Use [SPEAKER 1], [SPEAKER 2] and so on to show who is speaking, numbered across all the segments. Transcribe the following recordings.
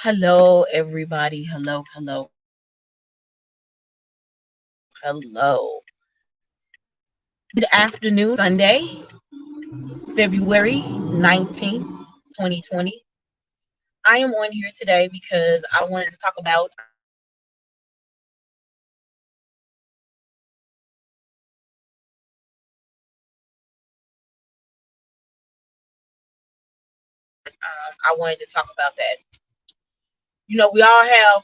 [SPEAKER 1] Hello, everybody. Hello. Good afternoon, Sunday, February 19th, 2020. I am on here today because I wanted to talk about I wanted to talk about that. We all have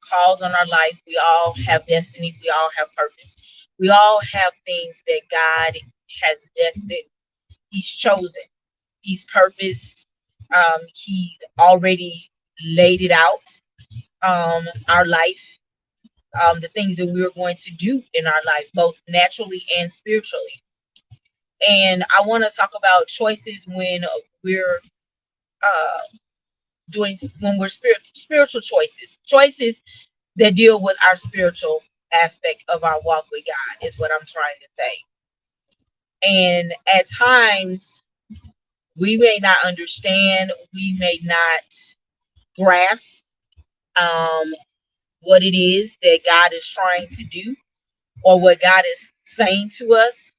[SPEAKER 1] calls on our life. We all have destiny. We all have purpose. We all have things that God has destined. He's chosen. He's purposed. He's already laid it out. Our life, the things that we're going to do in our life, both naturally and spiritually. And I want to talk about choices when we're uh, when we're spiritual choices that deal with our spiritual aspect of our walk with God, is what I'm trying to say. And at times, we may not understand, we may not grasp um, what it is that God is trying to do or what God is saying to us.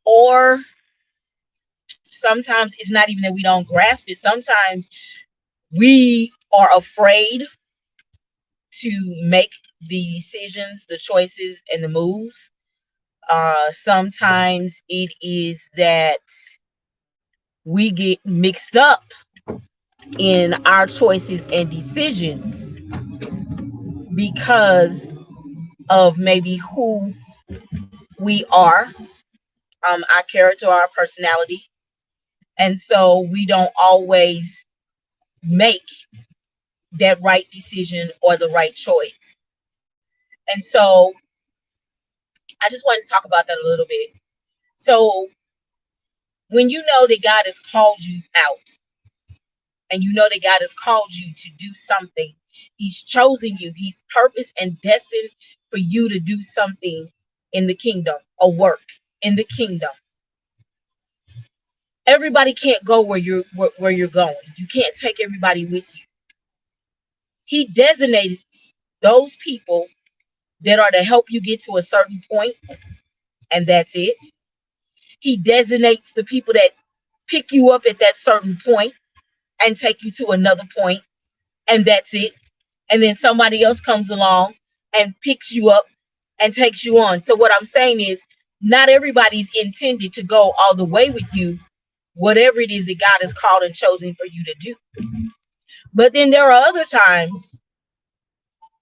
[SPEAKER 1] Or sometimes it's not even that we don't grasp it. Sometimes we are afraid to make the decisions, the choices, and the moves. Sometimes it is that we get mixed up in our choices and decisions because of maybe who we are, our character, our personality. And so we don't always make that right decision or the right choice. And so I just wanted to talk about that a little bit. So when you know that God has called you out and you know that God has called you to do something, He's chosen you, He's purposed and destined for you to do something in the kingdom, a work in the kingdom. Everybody can't go where you're going. You can't take everybody with you. He designates those people that are to help you get to a certain point, and that's it. He designates the people that pick you up at that certain point and take you to another point, and that's it. And then somebody else comes along and picks you up and takes you on. So what I'm saying is, not everybody's intended to go all the way with you, whatever it is that God has called and chosen for you to do. But then there are other times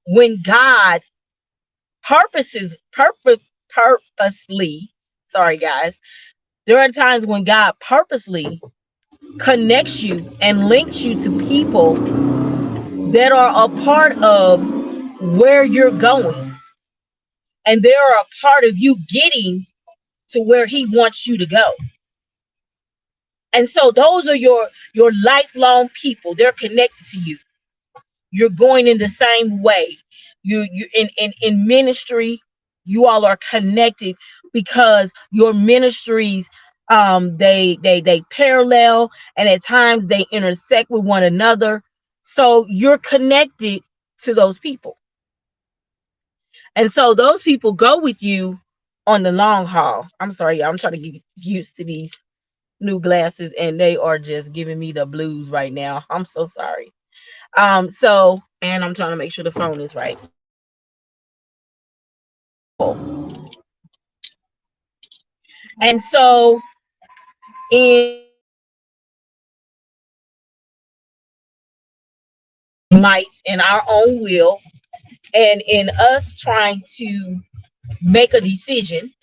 [SPEAKER 1] when God purposely, sorry guys, there are times when God purposely connects you and links you to people that are a part of where you're going, and they're a part of you getting to where He wants you to go. And so those are your lifelong people. They're connected to you. You're going in the same way. You in ministry, you all are connected because your ministries, they parallel, and at times they intersect with one another. So you're connected to those people. And so those people go with you on the long haul. I'm sorry, y'all, I'm trying to get used to these new glasses and they are just giving me the blues right now. I'm so sorry. So and I'm trying to make sure the phone is right. And so in might in our own will, and in us trying to make a decision,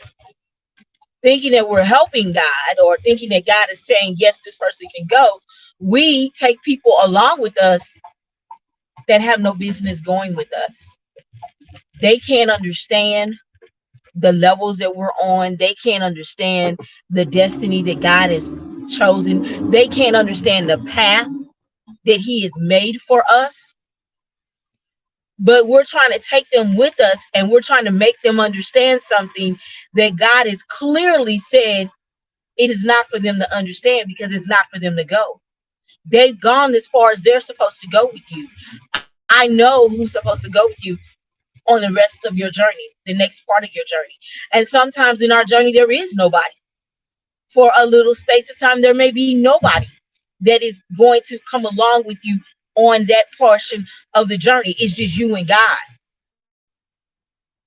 [SPEAKER 1] thinking that we're helping God or thinking that God is saying, yes, this person can go, we take people along with us that have no business going with us. They can't understand the levels that we're on. They can't understand the destiny that God has chosen. They can't understand the path that He has made for us. But we're trying to take them with us, and we're trying to make them understand something that God has clearly said it is not for them to understand, because it's not for them to go. They've gone as far as they're supposed to go with you. I know who's supposed to go with you on the rest of your journey, the next part of your journey. And sometimes in our journey, there is nobody. For a little space of time, there may be nobody that is going to come along with you on that portion of the journey. It's just you and God.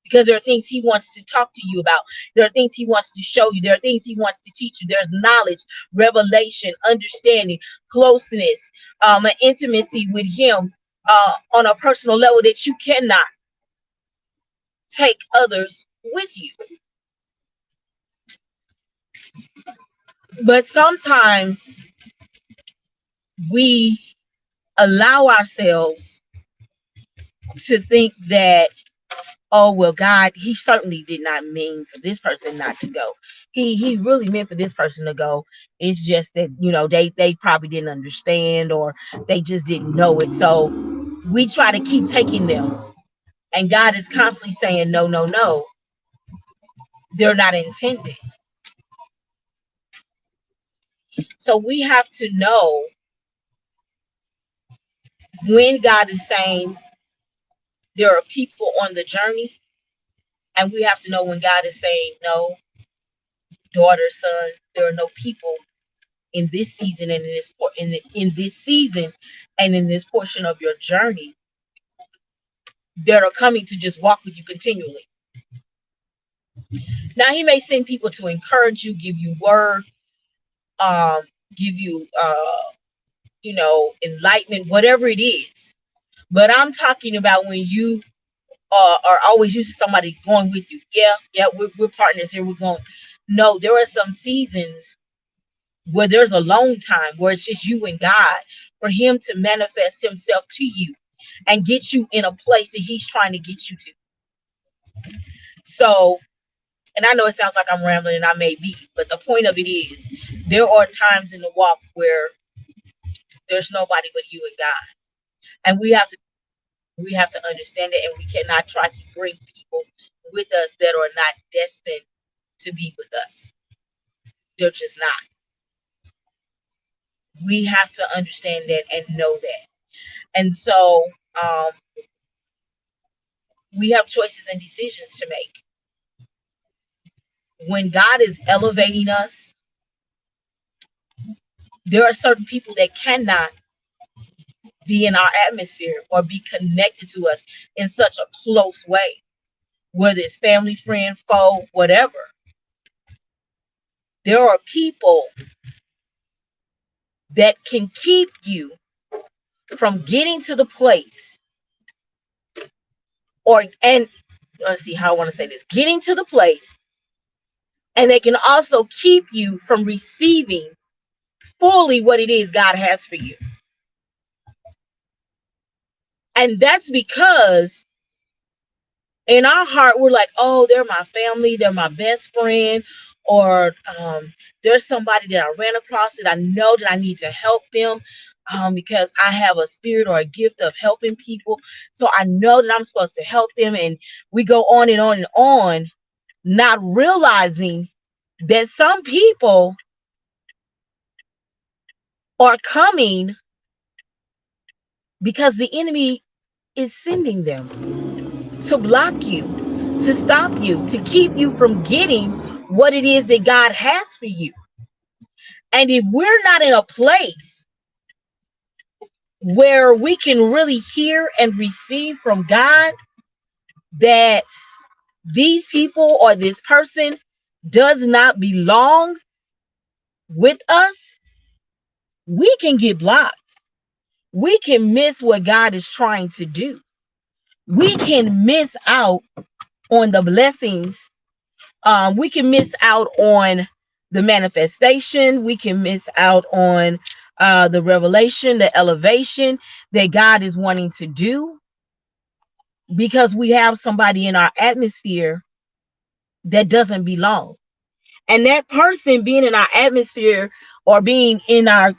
[SPEAKER 1] Because there are things He wants to talk to you about. There are things He wants to show you. There are things He wants to teach you. There's knowledge, revelation, understanding, closeness, an intimacy with Him on a personal level that you cannot take others with you. But sometimes we allow ourselves to think that, oh well, God, He certainly did not mean for this person not to go. He really meant for this person to go. It's just that, they probably didn't understand, or they just didn't know it. So we try to keep taking them, and God is constantly saying, no, no, no, they're not intended. So we have to know when God is saying there are people on the journey, and we have to know when God is saying, no, daughter, son, there are no people in this season, and in this season and in this portion of your journey that are coming to just walk with you continually. Now He may send people to encourage you, give you word, um, give you enlightenment, whatever it is. But I'm talking about when you are always used to somebody going with you. Yeah, we're partners here. We're going. No, there are some seasons where there's a long time where it's just you and God, for Him to manifest Himself to you and get you in a place that He's trying to get you to. So, and I know it sounds like I'm rambling, and I may be, but the point of it is, there are times in the walk where there's nobody but you and God, and we have to understand it, and we cannot try to bring people with us that are not destined to be with us. They're just not. We have to understand that and know that. And so um, we have choices and decisions to make. When God is elevating us, there are certain people that cannot be in our atmosphere or be connected to us in such a close way, whether it's family, friend, foe, whatever. There are people that can keep you from getting to the place, and let's see how I want to say this, getting to the place, and they can also keep you from receiving fully what it is God has for you. And that's because in our heart, we're like, oh, they're my family, they're my best friend, or there's somebody that I ran across that I know that I need to help them, because I have a spirit or a gift of helping people. So I know that I'm supposed to help them. And we go on and on and on, not realizing that some people are coming because the enemy is sending them to block you, to stop you, to keep you from getting what it is that God has for you. And if we're not in a place where we can really hear and receive from God that these people or this person does not belong with us, we can get blocked. We can miss what God is trying to do. We can miss out on the blessings. We can miss out on the manifestation. We can miss out on the revelation, the elevation that God is wanting to do, because we have somebody in our atmosphere that doesn't belong. And that person being in our atmosphere or being in our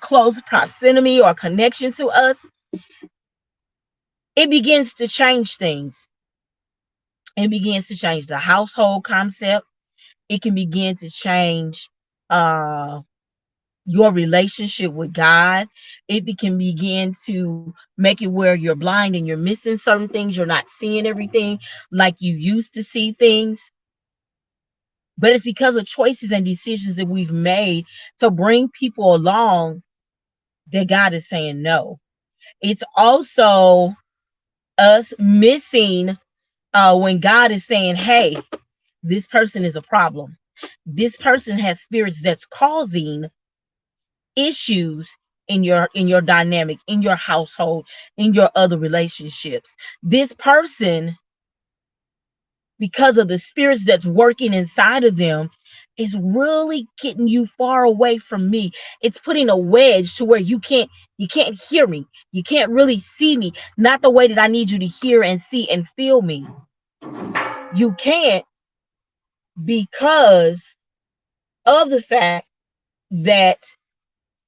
[SPEAKER 1] close proximity or connection to us, it begins to change things. It begins to change the household concept. It can begin to change your relationship with God. It can begin to make it where you're blind and you're missing certain things. You're not seeing everything like you used to see things. But it's because of choices and decisions that we've made to bring people along that God is saying no. It's also us missing when God is saying, hey, this person is a problem. This person has spirits that's causing issues in your dynamic, in your household, in your other relationships. This person, because of the spirits that's working inside of them, is really getting you far away from me. It's putting a wedge to where you can't hear me. You can't really see me, not the way that I need you to hear and see and feel me. You can't, because of the fact that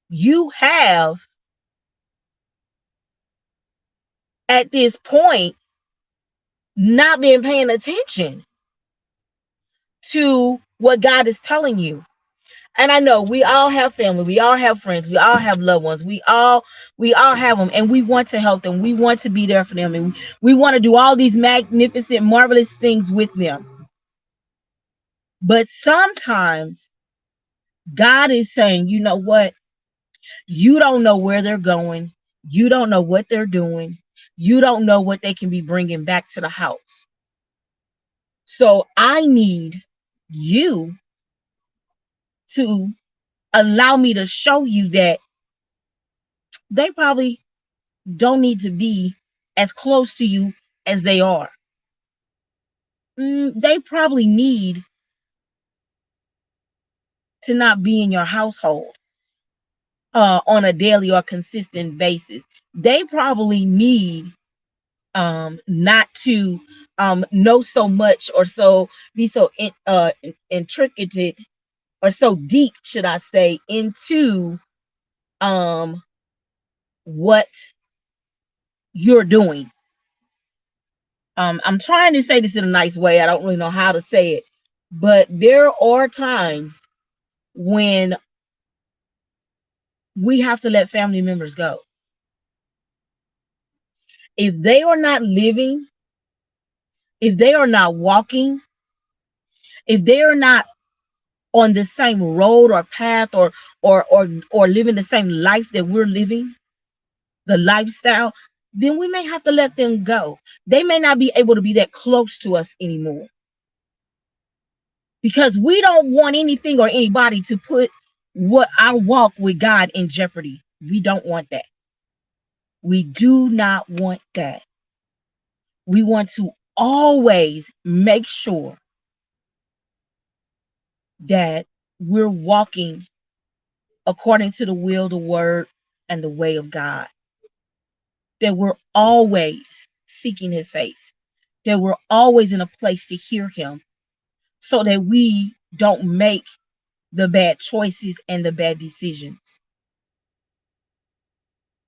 [SPEAKER 1] you have at this point not been paying attention to what God is telling you. And I know we all have family, we all have friends, we all have loved ones, we all have them, and we want to help them, we want to be there for them, and we want to do all these magnificent, marvelous things with them. But sometimes God is saying, you know what? You don't know where they're going. You don't know what they're doing. You don't know what they can be bringing back to the house. So I need you to allow me to show you that they probably don't need to be as close to you as they are. They probably need to not be in your household on a daily or consistent basis. They probably need not to know so much, or so be so intricate, or so deep, should I say, into um what you're doing. I'm trying to say this in a nice way. I don't really know how to say it, but there are times when we have to let family members go. If they are not living, if they are not walking, if they are not on the same road or path, or living the same life that we're living, the lifestyle, then we may have to let them go. They may not be able to be that close to us anymore, because we don't want anything or anybody to put what our walk with God in jeopardy. We don't want that. We do not want that. We want to always make sure that we're walking according to the will, the word, and the way of God. That we're always seeking his face. That we're always in a place to hear him, so that we don't make the bad choices and the bad decisions.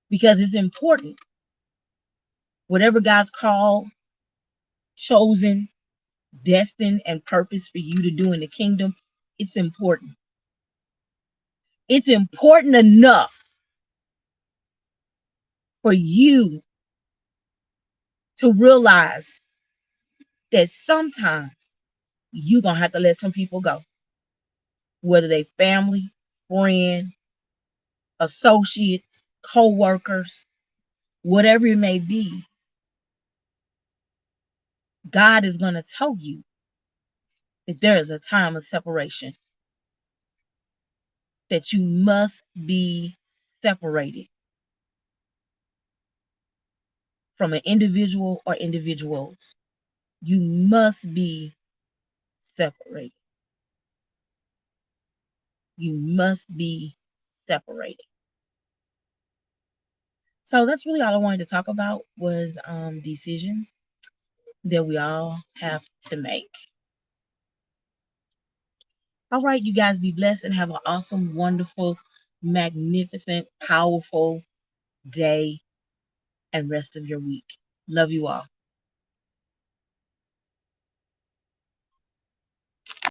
[SPEAKER 1] Because it's important. Whatever God's called, chosen, destined, and purpose for you to do in the kingdom, it's important. It's important enough for you to realize that sometimes you're going to have to let some people go, whether they family, friend, associates, co-workers, whatever it may be. God is going to tell you that there is a time of separation, that you must be separated from an individual or individuals. You must be separated. You must be separated. So that's really all I wanted to talk about, was decisions that we all have to make. All right, you guys, be blessed and have an awesome, wonderful, magnificent, powerful day and rest of your week. Love you all.